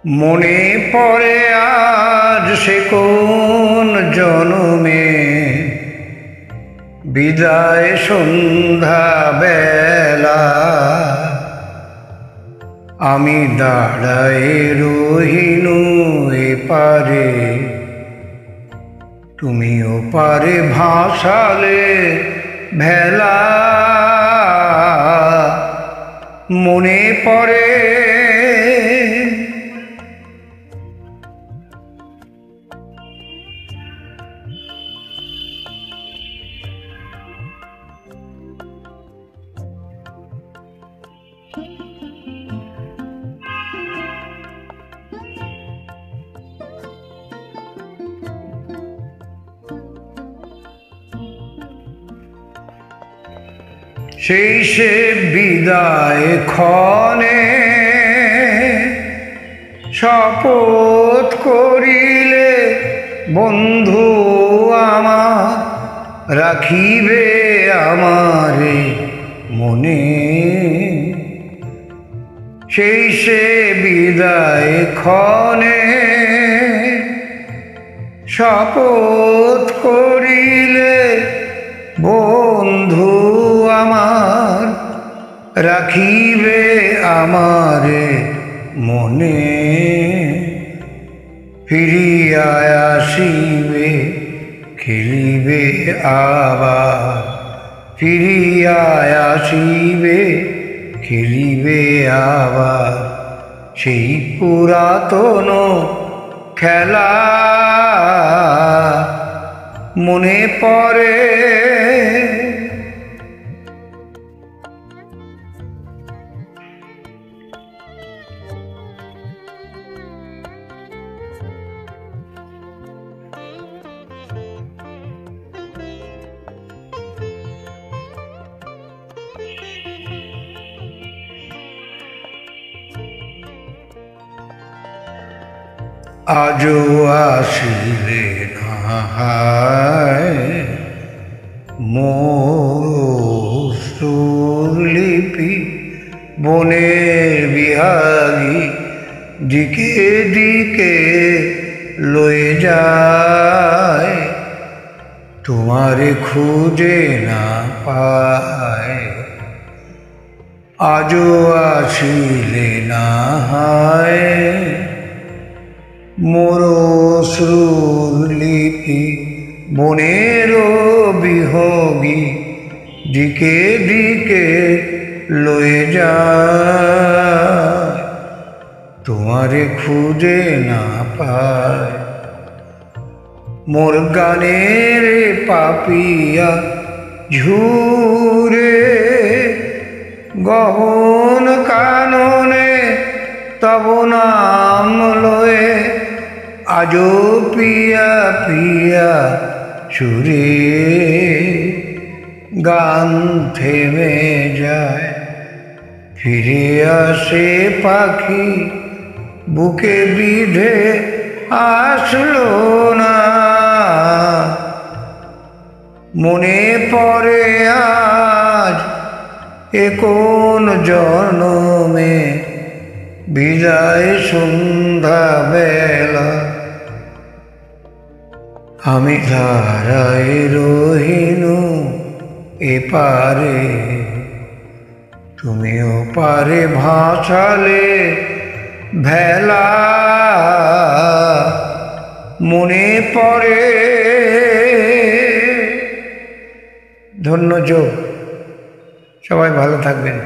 মনে পড়ে আজ সে কোন জনমে বিদায় সন্ধ্যা বেলা আমি দাঁড়ায় রহিনু এপারে তুমি ওপারে ভাসালে ভেলা মনে পড়ে সেই সে বিদায় ক্ষণে শপথ করিলে বন্ধু আমার রাখিবে আমারে মনে সেই সে বিদায় ক্ষণে শপথ করিলে বন্ধু আমার রাখিবে আমারে মনে ফিরিয়া আসিবে খেলিবে আবার ফিরিয়া আসিবে খেলিবে আবার সেই পুরাতন খেলা মনে পড়ে আজও আসিলে না মোর লিপি বনের বিহারী দিকে দিকে লয়ে যায় তোমারে খুঁজে না পায় আজও আসিলে না মোর লিপি বনের বিহগী দিকে দিকে লয়ে যায় তোমারে খুঁজে না পায় মোর গানের পাপিয়া ঝুরে গহন কাননে তব নাম লয়ে আজো পিয়া পিয়া সুরে গান থেমে যায় ফিরে আসে পাখি বুকে বিধে আসলো না মনে পড়ে আজ এ কোন জন্মে বিদায় সন্ধ্যা বেলা আমি ধারায় রহিনু এপারে তুমি ওপারে ভাসালে ভেলা মনে পড়ে ধন্য যোগ সবাই ভালো থাকবেন।